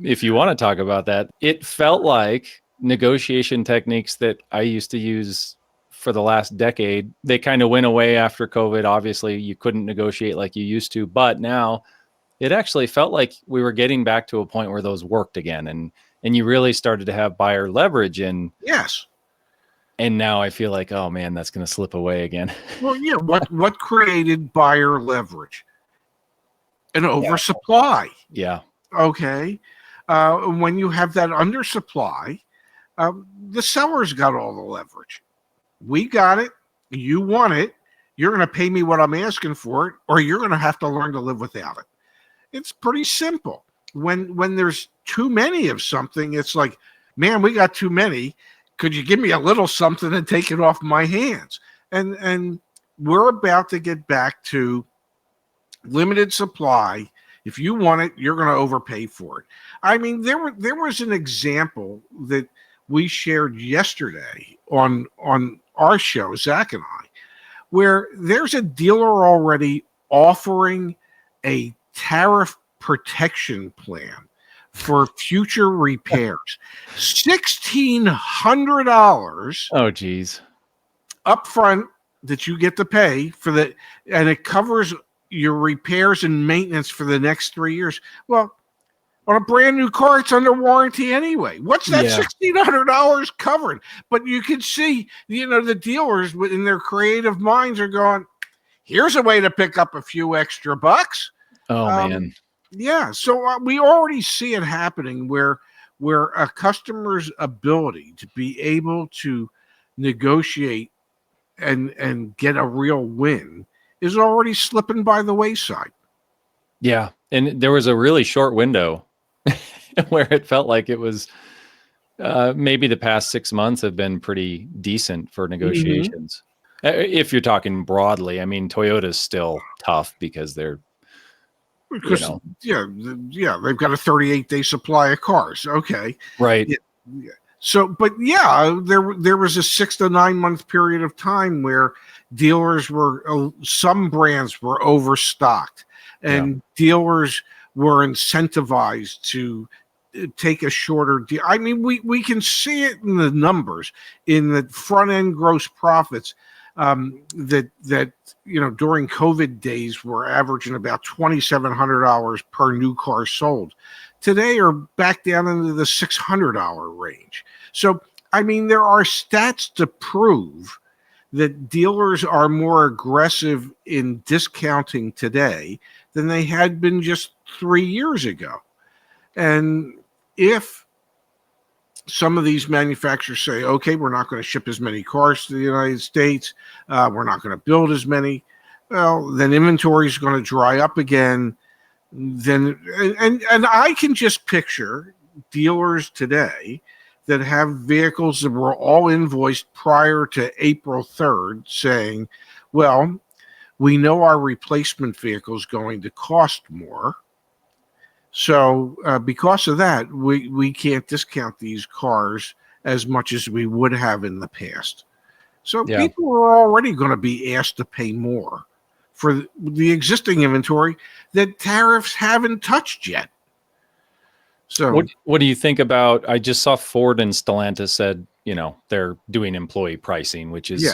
if you want to talk about that, it felt like negotiation techniques that I used to use for the last decade, they kind of went away after COVID. Obviously, you couldn't negotiate like you used to, but now it actually felt like we were getting back to a point where those worked again, and you really started to have buyer leverage in. Yes. And now I feel like, oh man, that's going to slip away again. Well, yeah. What created buyer leverage? An oversupply. Yeah. Okay. When you have that undersupply, the seller's got all the leverage. We got it. You want it. You're going to pay me what I'm asking for it, or you're going to have to learn to live without it. It's pretty simple. When there's too many of something, it's like, man, we got too many. Could you give me a little something and take it off my hands? And we're about to get back to limited supply. If you want it, you're going to overpay for it. I mean, there was an example that we shared yesterday on our show, Zach and I, where there's a dealer already offering a tariff protection plan for future repairs. $1,600. Oh, geez. Upfront that you get to pay for that, and it covers your repairs and maintenance for the next 3 years. Well, on a brand new car, it's under warranty anyway. What's that $1,600 covered? But you can see, the dealers in their creative minds are going, here's a way to pick up a few extra bucks. Oh, man. Yeah. So we already see it happening where a customer's ability to be able to negotiate and get a real win is already slipping by the wayside. Yeah. And there was a really short window where it felt like it was maybe the past 6 months have been pretty decent for negotiations. Mm-hmm. If you're talking broadly, I mean, Toyota's still tough because they're, they've got a 38-day supply of cars. Okay. Right. Yeah. So, but yeah, there was a 6 to 9 month period of time where dealers some brands were overstocked, and dealers were incentivized to take a shorter deal. I mean, we can see it in the numbers, in the front end gross profits, that during COVID days were averaging about $2,700 per new car sold. Today are back down into the $600 range. So, I mean, there are stats to prove that dealers are more aggressive in discounting today than they had been just 3 years ago. And if some of these manufacturers say, okay, we're not going to ship as many cars to the United States, we're not going to build as many, well, then inventory is going to dry up again. Then and I can just picture dealers today that have vehicles that were all invoiced prior to April 3rd saying, well, we know our replacement vehicle is going to cost more. So because of that, we can't discount these cars as much as we would have in the past. So people are already going to be asked to pay more for the existing inventory that tariffs haven't touched yet. So what do you think about, I just saw Ford and Stellantis said, they're doing employee pricing, which is,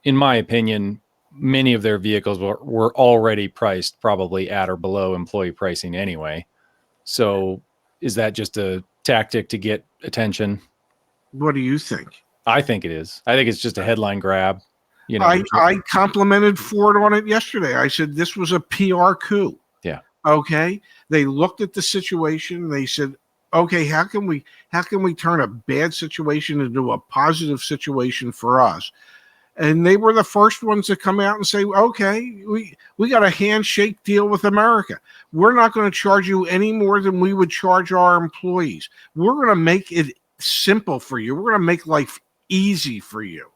in my opinion, many of their vehicles were already priced probably at or below employee pricing anyway. So is that just a tactic to get attention? What do you think? I think it is. I think it's just a headline grab. I complimented Ford on it yesterday. I said this was a PR coup. Yeah. Okay. They looked at the situation. They said, okay, how can we turn a bad situation into a positive situation for us? And they were the first ones to come out and say, okay, we got a handshake deal with America. We're not going to charge you any more than we would charge our employees. We're going to make it simple for you. We're going to make life easy for you.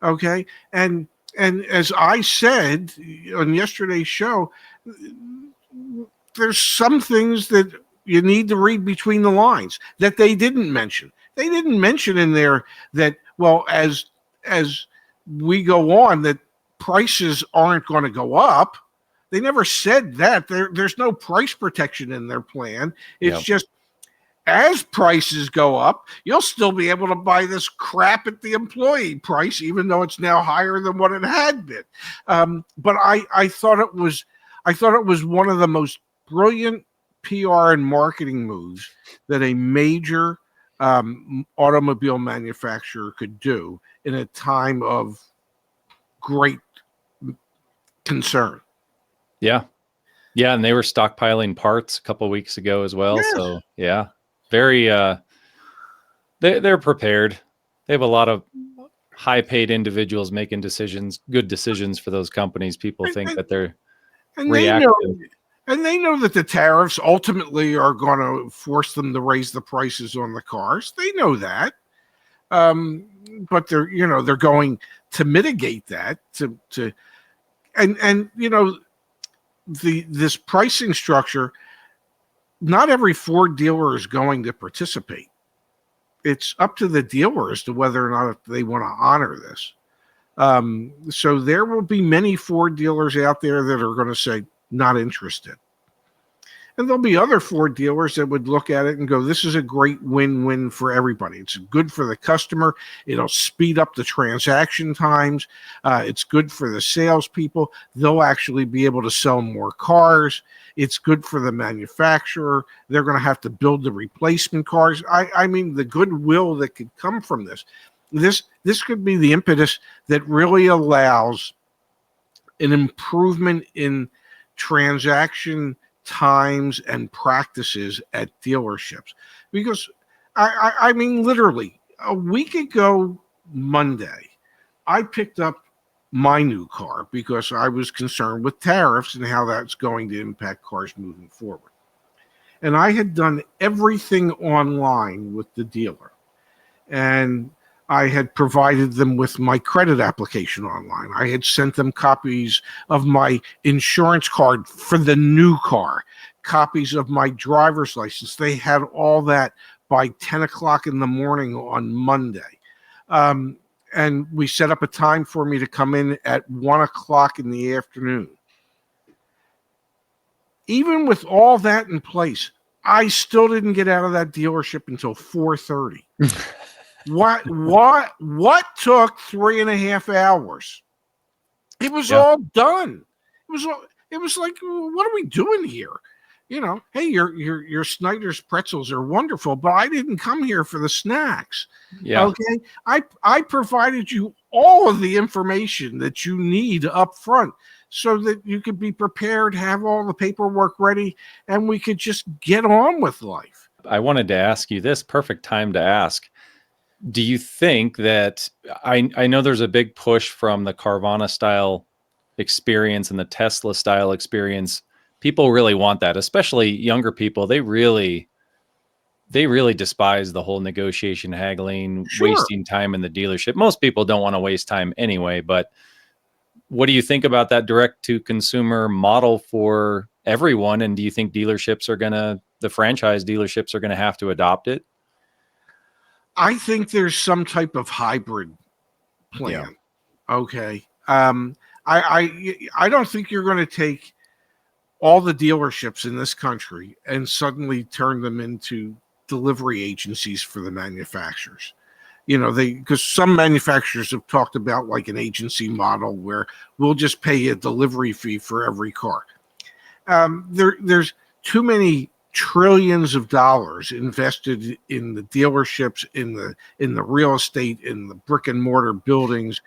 Okay. And as I said on yesterday's show, there's some things that you need to read between the lines that they didn't mention. They didn't mention in there that, well, as we go on, that prices aren't going to go up. They never said that. There's no price protection in their plan. It's just as prices go up, you'll still be able to buy this crap at the employee price, even though it's now higher than what it had been. But I thought it was one of the most brilliant PR and marketing moves that a major automobile manufacturer could do in a time of great concern. Yeah. Yeah. And they were stockpiling parts a couple of weeks ago as well. Yes. So yeah, very, they're prepared. They have a lot of high paid individuals making good decisions for those companies. People think that they're reactive. They know that the tariffs ultimately are going to force them to raise the prices on the cars. They know that. But they're going to mitigate that this pricing structure. Not every Ford dealer is going to participate. It's up to the dealer as to whether or not they want to honor this. So there will be many Ford dealers out there that are going to say not interested. And there'll be other Ford dealers that would look at it and go, this is a great win-win for everybody. It's good for the customer. It'll speed up the transaction times. It's good for the salespeople. They'll actually be able to sell more cars. It's good for the manufacturer. They're going to have to build the replacement cars. I mean, the goodwill that could come from this. This could be the impetus that really allows an improvement in transaction times and practices at dealerships. Because I mean, literally a week ago Monday, I picked up my new car because I was concerned with tariffs and how that's going to impact cars moving forward. And I had done everything online with the dealer. And I had provided them with my credit application online. I had sent them copies of my insurance card for the new car, copies of my driver's license. They had all that by 10 o'clock in the morning on Monday. And we set up a time for me to come in at 1 o'clock in the afternoon. Even with all that in place, I still didn't get out of that dealership until 4:30. What took 3.5 hours? It was all done. It was like, what are we doing here? Hey, your Snyder's pretzels are wonderful, but I didn't come here for the snacks. Yeah. Okay. I provided you all of the information that you need up front so that you could be prepared, have all the paperwork ready, and we could just get on with life. I wanted to ask you this, perfect time to ask. Do you think that I know there's a big push from the Carvana style experience and the Tesla style experience? People really want that, especially younger people. They really despise the whole negotiation, haggling, wasting time in the dealership. Most people don't want to waste time anyway, but what do you think about that direct to consumer model for everyone? And do you think the franchise dealerships are going to have to adopt it? I think there's some type of hybrid plan. Yeah. Okay. I don't think you're going to take all the dealerships in this country and suddenly turn them into delivery agencies for the manufacturers. Because some manufacturers have talked about like an agency model where we'll just pay a delivery fee for every car. There's too many trillions of dollars invested in the dealerships, in the real estate, in the brick and mortar buildings.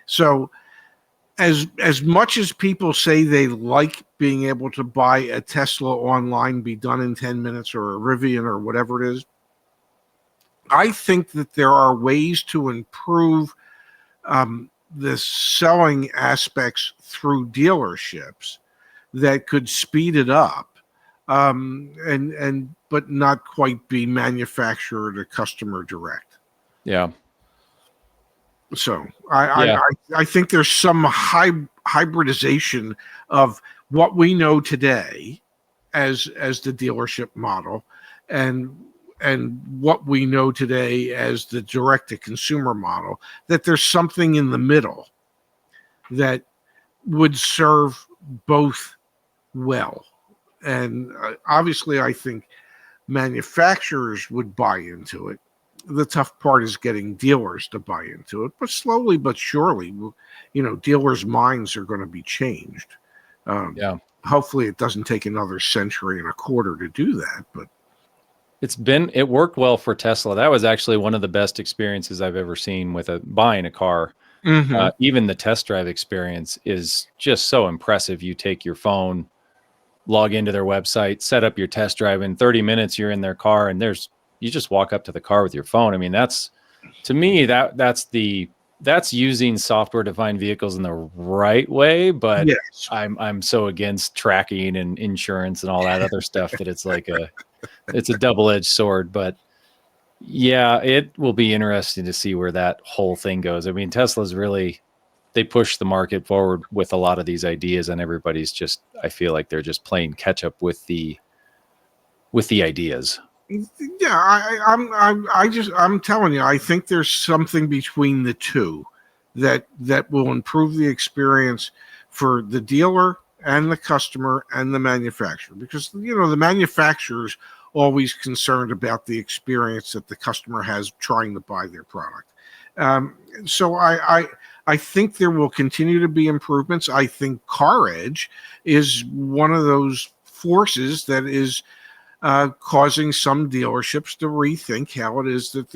So as much as people say they like being able to buy a Tesla online, be done in 10 minutes, or a Rivian or whatever it is, I think that there are ways to improve the selling aspects through dealerships that could speed it up. But not quite be manufacturer to customer direct. Yeah. So I think there's some hybridization of what we know today as the dealership model and what we know today as the direct to consumer model, that there's something in the middle that would serve both well. And obviously, I think manufacturers would buy into it. The tough part is getting dealers to buy into it, but slowly but surely, dealers' minds are going to be changed. Yeah. Hopefully it doesn't take another century and a quarter to do that, but it worked well for Tesla. That was actually one of the best experiences I've ever seen with buying a car. Even the test drive experience is just so impressive. You take your phone, log into their website, set up your test drive. In 30 minutes, you're in their car, and you just walk up to the car with your phone. I mean, to me, that's using software-defined vehicles in the right way. But yes. I'm so against tracking and insurance and all that other stuff that it's like it's a double-edged sword. But yeah, it will be interesting to see where that whole thing goes. I mean, Tesla's really, they push the market forward with a lot of these ideas, and everybody's just, I feel like they're just playing catch up with the ideas. Yeah, I'm telling you, I think there's something between the two that will improve the experience for the dealer and the customer and the manufacturer, because the manufacturer's always concerned about the experience that the customer has trying to buy their product. So I think there will continue to be improvements. I think CarEdge is one of those forces that is causing some dealerships to rethink how it is that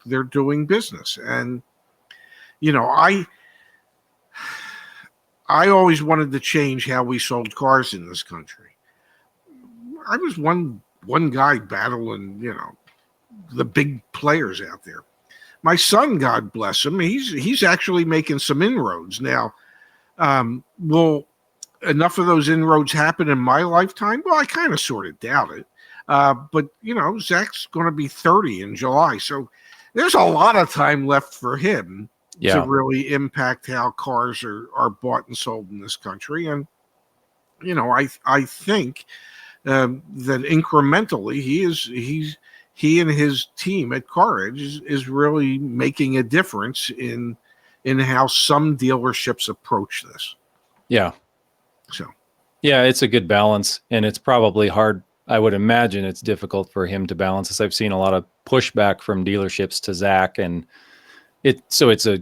they're doing business. And I always wanted to change how we sold cars in this country. I was one guy battling, the big players out there. My son, God bless him, he's actually making some inroads now. Will enough of those inroads happen in my lifetime? Well, I kind of sort of doubt it. But Zach's going to be 30 in July, so there's a lot of time left for him to really impact how cars are bought and sold in this country. And I think that incrementally he and his team at CarEdge is really making a difference in how some dealerships approach this. Yeah. So. Yeah, it's a good balance, and it's probably hard. I would imagine it's difficult for him to balance this. I've seen a lot of pushback from dealerships to Zach, and it's a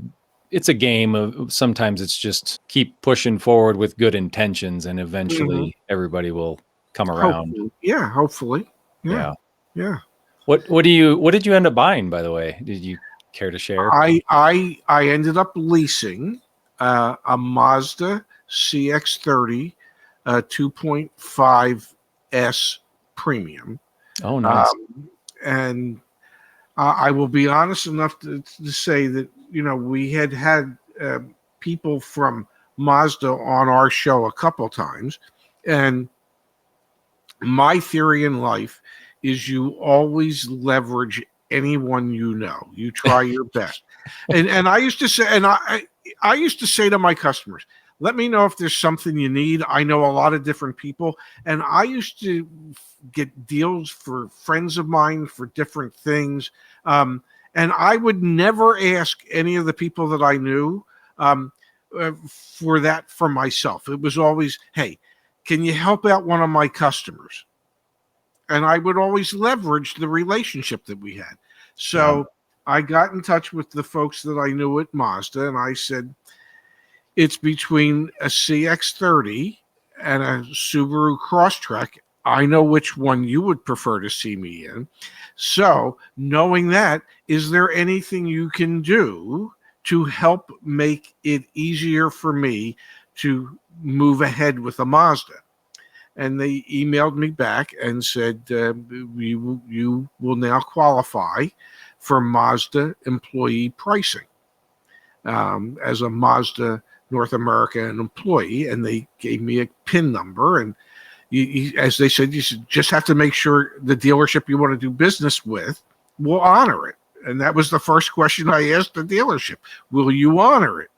game of, sometimes it's just keep pushing forward with good intentions, and eventually everybody will come around. Hopefully. Yeah. What did you end up buying, by the way? Did you care to share? I ended up leasing a Mazda CX-30 2.5S premium. Oh, nice. And I will be honest enough to say that we had people from Mazda on our show a couple times, and my theory in life is you always leverage anyone you try your best. And I used to say, and I used to say to my customers, let me know if there's something you need. I know a lot of different people, and I used to get deals for friends of mine for different things. And I would never ask any of the people that I knew for that for myself. It was always, hey, can you help out one of my customers? And I would always leverage the relationship that we had. So I got in touch with the folks that I knew at Mazda, and I said, it's between a CX-30 and a Subaru Crosstrek. I know which one you would prefer to see me in. So knowing that, is there anything you can do to help make it easier for me to move ahead with a Mazda? And they emailed me back and said, you will now qualify for Mazda employee pricing as a Mazda North American employee. And they gave me a PIN number. And as they said, you should just have to make sure the dealership you want to do business with will honor it. And that was the first question I asked the dealership. Will you honor it?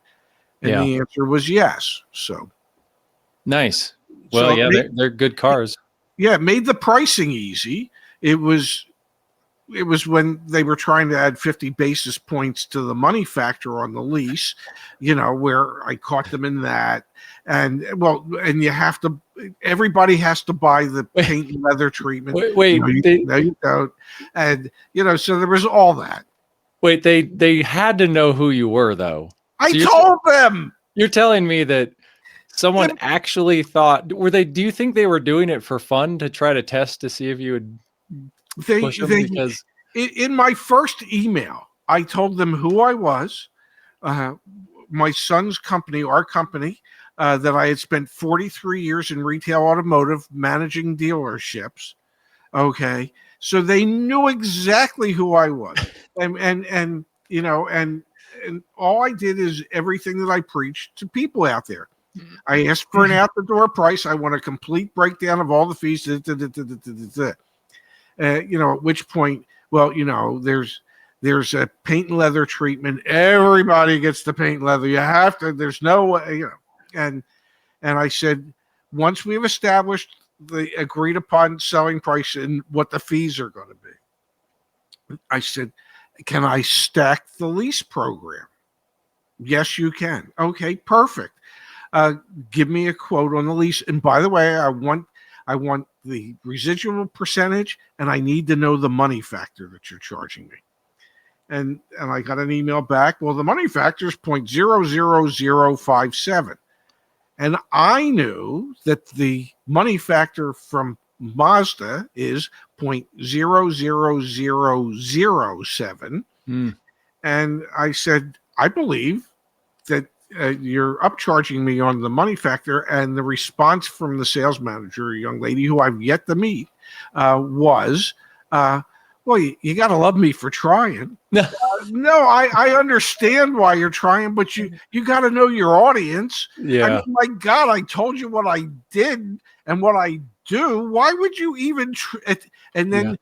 And the answer was yes. So nice. Well, so they're good cars. Yeah, it made the pricing easy. It was when they were trying to add 50 basis points to the money factor on the lease, where I caught them in that. And you have to everybody has to buy the paint and leather treatment. Wait, no, you don't. And so there was all that. Wait, they had to know who you were, though. I told them. You're telling me that someone actually thought, do you think they were doing it for fun to try to test to see if you would push them? Because in my first email, I told them who I was, my son's company, our company, that I had spent 43 years in retail automotive managing dealerships. Okay. So they knew exactly who I was. And all I did is everything that I preached to people out there. I asked for an out the door price. I want a complete breakdown of all the fees. At which point, there's a paint and leather treatment. Everybody gets the paint and leather. You have to. There's no way. And I said, once we've established the agreed upon selling price and what the fees are going to be, I said, can I stack the lease program? Yes, you can. Okay, perfect. Give me a quote on the lease. And by the way, I want the residual percentage, and I need to know the money factor that you're charging me. And I got an email back. Well, the money factor is 0.00057. And I knew that the money factor from Mazda is 0.00007. And I said, I believe that you're upcharging me on the money factor. And the response from the sales manager, a young lady who I've yet to meet, was, well, you got to love me for trying. No, I understand why you're trying, but you got to know your audience. Yeah. I mean, my God, I told you what I did and what I do. Why would you even? And then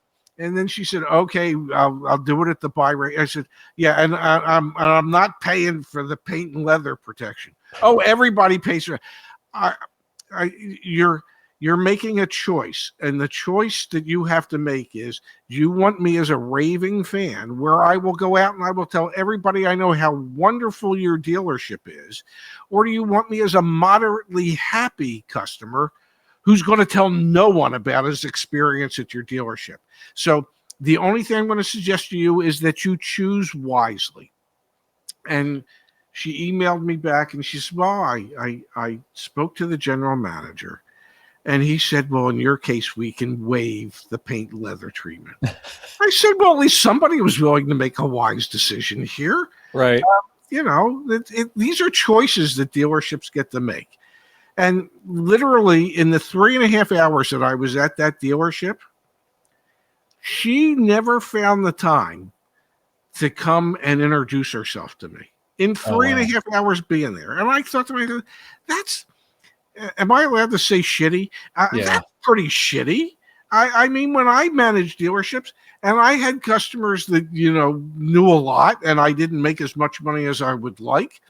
she said, "Okay, I'll do it at the buy rate." I said, "Yeah, and I'm not paying for the paint and leather protection." Oh, everybody pays for it. You're making a choice, and the choice that you have to make is, do you want me as a raving fan where I will go out and I will tell everybody I know how wonderful your dealership is, or do you want me as a moderately happy customer who's going to tell no one about his experience at your dealership? So the only thing I'm going to suggest to you is that you choose wisely. And she emailed me back and she said, well, I spoke to the general manager. And he said, well, in your case, we can waive the paint and leather treatment. I said, well, at least somebody was willing to make a wise decision here. Right. These are choices that dealerships get to make. And literally in the 3.5 hours that I was at that dealership, she never found the time to come and introduce herself to me in 3.5 hours being there. And I thought to myself, am I allowed to say shitty? That's pretty shitty. I mean, when I managed dealerships and I had customers that, knew a lot and I didn't make as much money as I would like,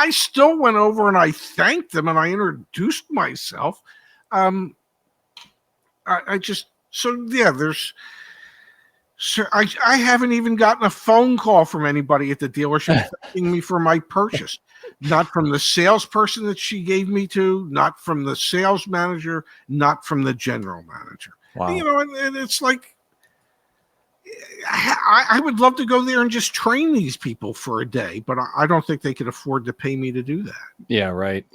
I still went over and I thanked them and I introduced myself. I haven't even gotten a phone call from anybody at the dealership thanking me for my purchase. Not from the salesperson that she gave me to, not from the sales manager, not from the general manager. Wow. And it's like, I would love to go there and just train these people for a day, but I don't think they could afford to pay me to do that. Yeah, right.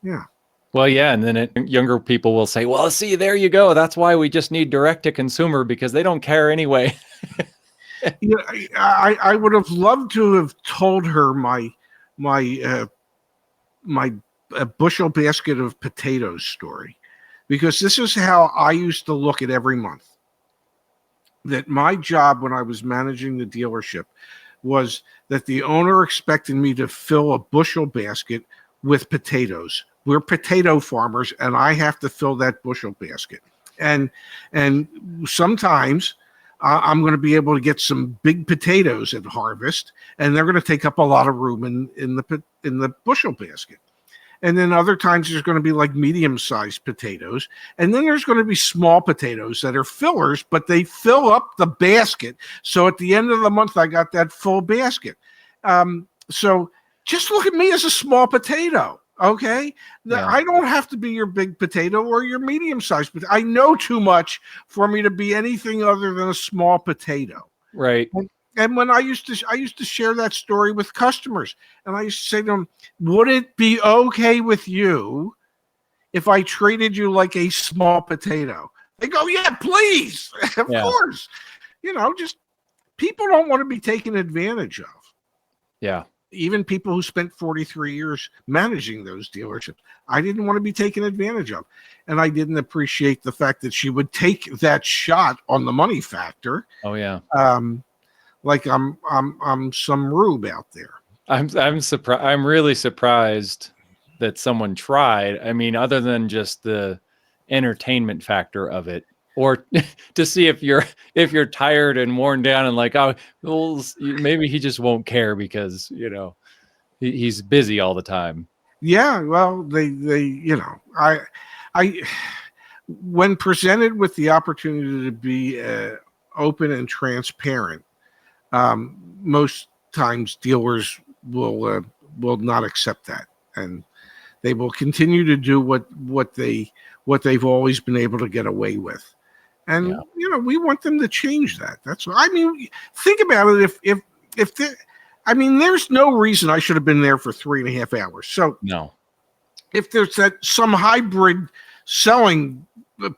Yeah. Well, yeah, and then younger people will say, well, see, there you go. That's why we just need direct to consumer, because they don't care anyway. I would have loved to have told her my bushel basket of potatoes story, because this is how I used to look at every month. That my job when I was managing the dealership was that the owner expected me to fill a bushel basket with potatoes. We're potato farmers, and I have to fill that bushel basket. And sometimes I'm going to be able to get some big potatoes at harvest, and they're going to take up a lot of room in the bushel basket. And then other times there's going to be like medium-sized potatoes, and then there's going to be small potatoes that are fillers, but they fill up the basket. So at the end of the month, I got that full basket. So just look at me as a small potato. Okay, Yeah. I don't have to be your big potato or your medium sized potato. I know too much for me to be anything other than a small potato. Right. And when I used to share that story with customers, and I used to say to them, "Would it be okay with you if I treated you like a small potato?" They go, "Yeah, please, of Yeah. course." Just people don't want to be taken advantage of. Yeah. Even people who spent 43 years managing those dealerships, I didn't want to be taken advantage of. And I didn't appreciate the fact that she would take that shot on the money factor. Oh yeah. Like I'm some rube out there. I'm surprised. I'm really surprised that someone tried. I mean, other than just the entertainment factor of it, or to see if you're tired and worn down and like, oh, well, maybe he just won't care because he's busy all the time. Yeah, well, I when presented with the opportunity to be open and transparent, most times dealers will not accept that, and they will continue to do what they've always been able to get away with. And we want them to change that. That's what I mean. Think about it. If there's no reason I should have been there for 3.5 hours. So No. if there's some hybrid selling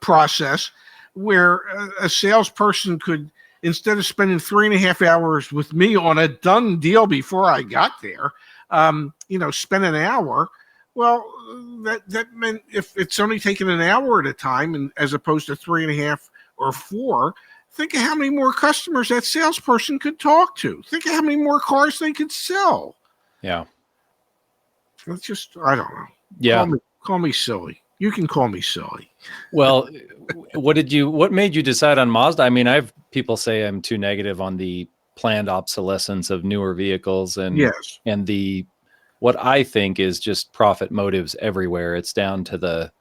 process where a salesperson could, instead of spending 3.5 hours with me on a done deal before I got there, spend an hour. Well, that meant if it's only taking an hour at a time, and as opposed to 3.5 or 4, think of how many more customers that salesperson could talk to. Think of how many more cars they could sell. Yeah. It's just, I don't know. Yeah. Call me silly. You can call me silly. Well, what made you decide on Mazda? I mean, people say I'm too negative on the planned obsolescence of newer vehicles and yes, and what I think is just profit motives everywhere. It's down to the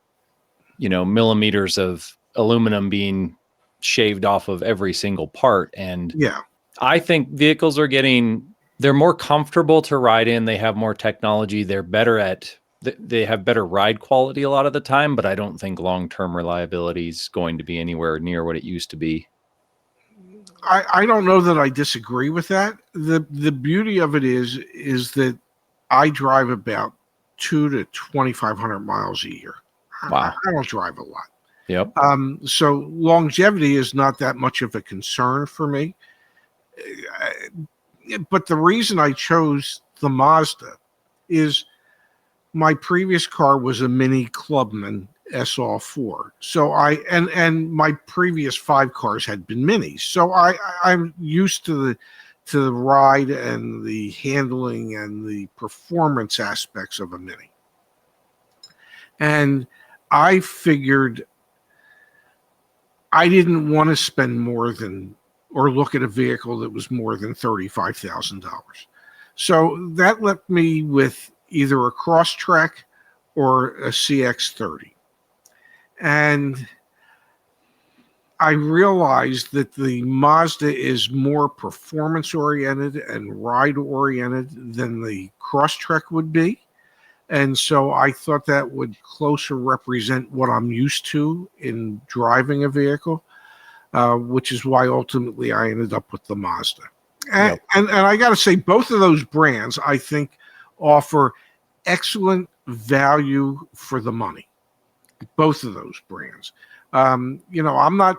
millimeters of aluminum being shaved off of every single part. And yeah, I think vehicles they're more comfortable to ride in. They have more technology. They have better ride quality a lot of the time, but I don't think long-term reliability is going to be anywhere near what it used to be. I don't know that I disagree with that. The beauty of it is that I drive about 200 to 2,500 miles a year. Wow. I don't drive a lot. Yep. So longevity is not that much of a concern for me. But the reason I chose the Mazda is my previous car was a Mini Clubman SR4. So and my previous 5 cars had been Minis. So I'm used to the ride and the handling and the performance aspects of a Mini. And I figured I didn't want to spend more than, or look at a vehicle that was more than $35,000. So that left me with either a Crosstrek or a CX-30. And I realized that the Mazda is more performance-oriented and ride-oriented than the Crosstrek would be. And so I thought that would closer represent what I'm used to in driving a vehicle, which is why ultimately I ended up with the Mazda. And I got to say, both of those brands, I think, offer excellent value for the money. Both of those brands. I'm not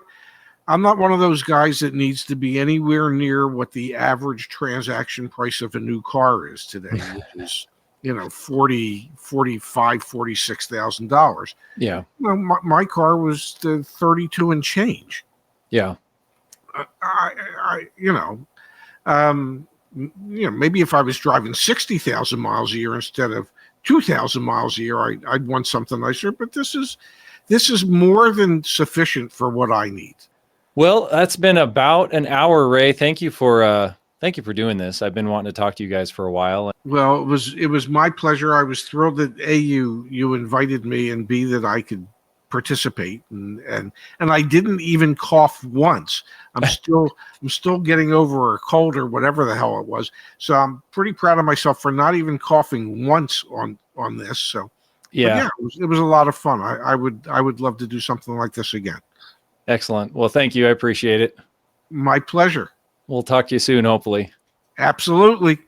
one of those guys that needs to be anywhere near what the average transaction price of a new car is today, which is $40,000, $45,000, $46,000. Yeah. My car was the 32 and change. Yeah. Maybe if I was driving 60,000 miles a year instead of 2,000 miles a year, I'd want something nicer. But this is more than sufficient for what I need. Well, that's been about an hour, Ray. Thank you for doing this. I've been wanting to talk to you guys for a while. Well, it was my pleasure. I was thrilled that A, you invited me, and B, that I could participate, and I didn't even cough once. I'm still getting over a cold or whatever the hell it was. So I'm pretty proud of myself for not even coughing once on this. So Yeah. It was a lot of fun. I would love to do something like this again. Excellent. Well, thank you. I appreciate it. My pleasure. We'll talk to you soon, hopefully. Absolutely.